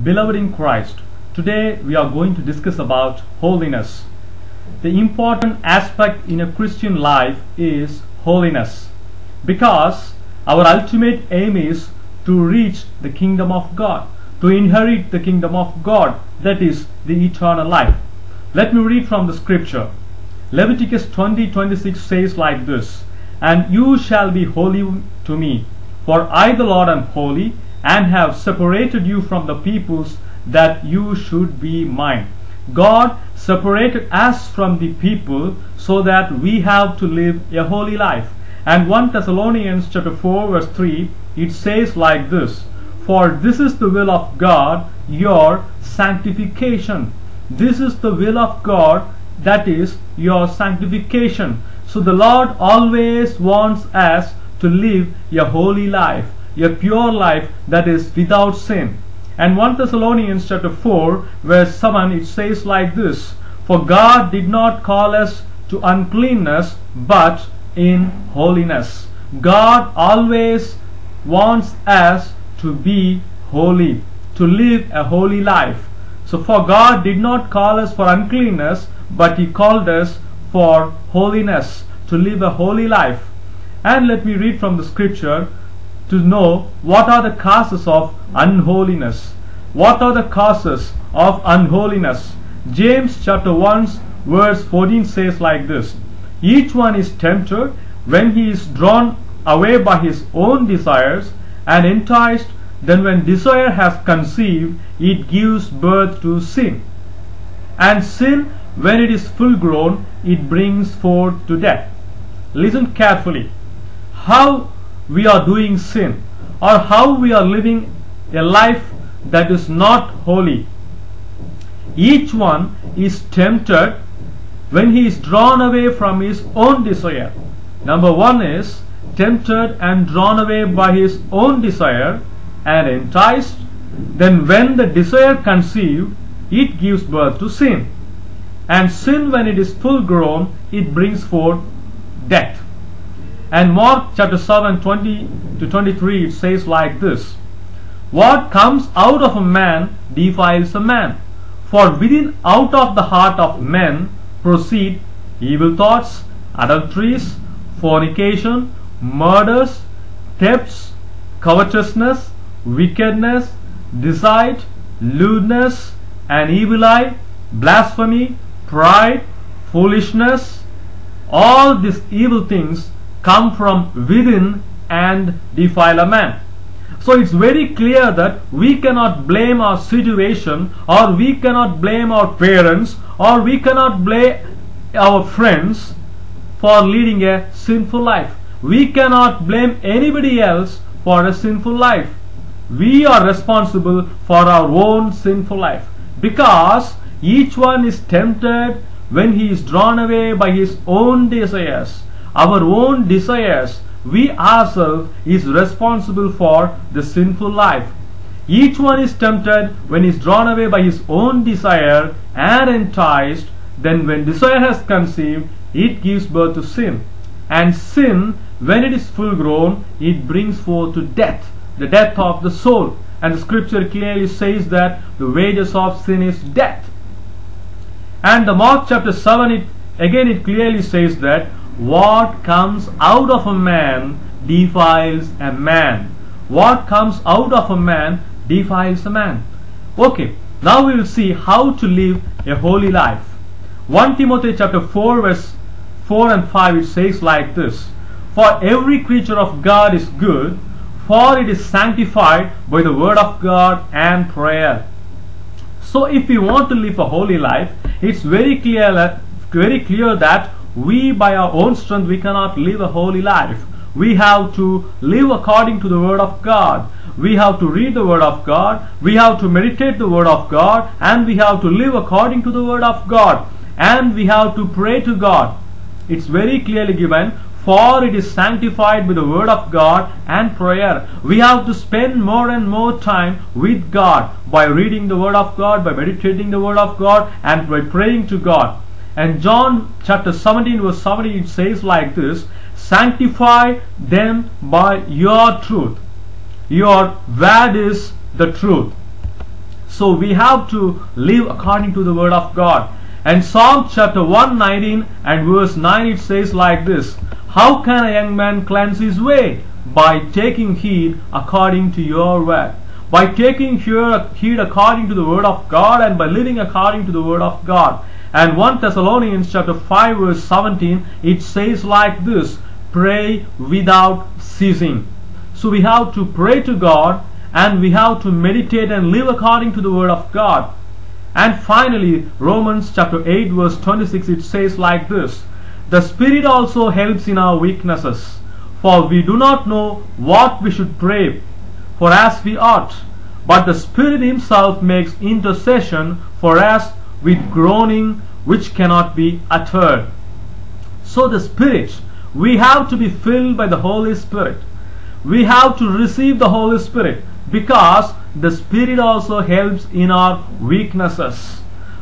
Beloved in Christ, today we are going to discuss about holiness. The important aspect in a Christian life is holiness, because our ultimate aim is to reach the kingdom of God, to inherit the kingdom of God, that is the eternal life. Let me read from the scripture. Leviticus 20:26 says like this, "And you shall be holy to me, for I the Lord am holy, and have separated you from the peoples, that you should be mine." God separated us from the people so that we have to live a holy life. And 1 Thessalonians chapter 4 verse 3, it says like this, "For this is the will of God, your sanctification." This is the will of God, that is your sanctification. So the Lord always wants us to live a holy life, a pure life that is without sin. And 1 Thessalonians chapter 4 verse 7, it says like this, "For God did not call us to uncleanness, but in holiness." God always wants us to be holy, to live a holy life. So for God did not call us for uncleanness, but He called us for holiness, to live a holy life. And let me read from the scripture to know what are the causes of unholiness. What are the causes of unholiness? James chapter 1 verse 14 says like this, "Each one is tempted when he is drawn away by his own desires and enticed. Then when desire has conceived, it gives birth to sin. And sin, when it is full grown, it brings forth to death." Listen carefully. How we are doing sin, or how we are living a life that is not holy. Each one is tempted when he is drawn away from his own desire. Number one is tempted and drawn away by his own desire and enticed. Then when the desire conceived, it gives birth to sin. And sin, when it is full grown, it brings forth death. And Mark chapter 7 20 to 23, it says like this, "What comes out of a man defiles a man. For within out of the heart of men proceed evil thoughts, adulteries, fornication, murders, thefts, covetousness, wickedness, deceit, lewdness, an evil eye, blasphemy, pride, foolishness. All these evil things come from within and defile a man." So it's very clear that we cannot blame our situation, or we cannot blame our parents, or we cannot blame our friends for leading a sinful life. We cannot blame anybody else for a sinful life. We are responsible for our own sinful life, because each one is tempted when he is drawn away by his own desires. Our own desires, we ourselves is responsible for the sinful life. Each one is tempted when he is drawn away by his own desire and enticed. Then when desire has conceived, it gives birth to sin. And sin, when it is full grown, it brings forth to death, the death of the soul. And the scripture clearly says that the wages of sin is death. And the Mark chapter 7, it clearly says that what comes out of a man defiles a man. What comes out of a man defiles a man. Okay, now we will see how to live a holy life. 1 Timothy chapter 4 verse 4 and 5, it says like this, "For every creature of God is good, for it is sanctified by the word of God and prayer." So if we want to live a holy life, it's very clear that we by our own strength we cannot live a holy life. We have to live according to the word of God. We have to read the word of God. We have to meditate the word of God, and we have to live according to the word of God, and we have to pray to God. It's very clearly given, "For it is sanctified by the word of God and prayer." We have to spend more and more time with God by reading the word of God, by meditating the word of God, and by praying to God. And John chapter 17 verse 70, it says like this, "Sanctify them by your truth. Your word is the truth." So we have to live according to the word of God. And Psalm chapter 119 and verse 9, it says like this: how can a young man cleanse his way? By taking heed according to your word. By taking heed according to the word of God, and by living according to the word of God. And 1 Thessalonians chapter 5 verse 17, it says like this: pray without ceasing. So we have to pray to God, and we have to meditate and live according to the word of God. And finally, Romans chapter 8 verse 26, it says like this: the Spirit also helps in our weaknesses, for we do not know what we should pray for as we ought, but the Spirit Himself makes intercession for us with groaning which cannot be uttered. So the Spirit, we have to be filled by the Holy Spirit. We have to receive the Holy Spirit, because the Spirit also helps in our weaknesses.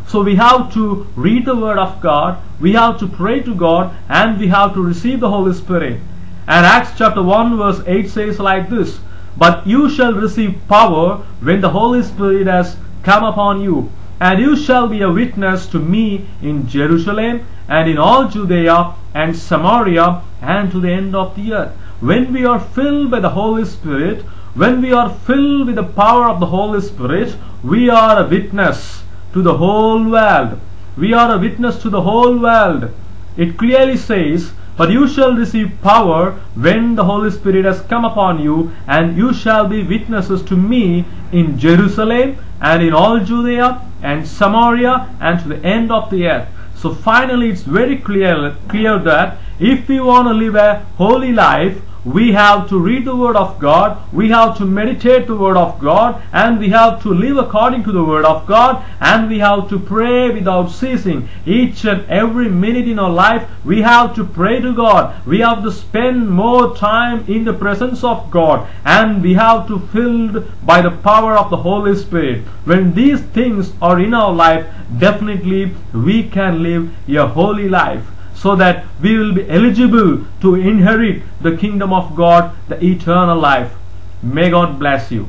So we have to read the word of God, we have to pray to God, and we have to receive the Holy Spirit. And Acts chapter 1 verse 8 says like this: but you shall receive power when the Holy Spirit has come upon you, and you shall be a witness to me in Jerusalem and in all Judea and Samaria and to the end of the earth. When we are filled by the Holy Spirit, when we are filled with the power of the Holy Spirit, we are a witness to the whole world. We are a witness to the whole world. It clearly says, but you shall receive power when the Holy Spirit has come upon you, and you shall be witnesses to me in Jerusalem and in all Judea and Samaria and to the end of the earth. So finally, it's very clear that if we want to live a holy life, we have to read the word of God, we have to meditate the word of God, and we have to live according to the word of God, and we have to pray without ceasing. Each and every minute in our life, we have to pray to God. We have to spend more time in the presence of God, and we have to filled by the power of the Holy Spirit. When these things are in our life, definitely we can live a holy life, so that we will be eligible to inherit the kingdom of God, the eternal life. May God bless you.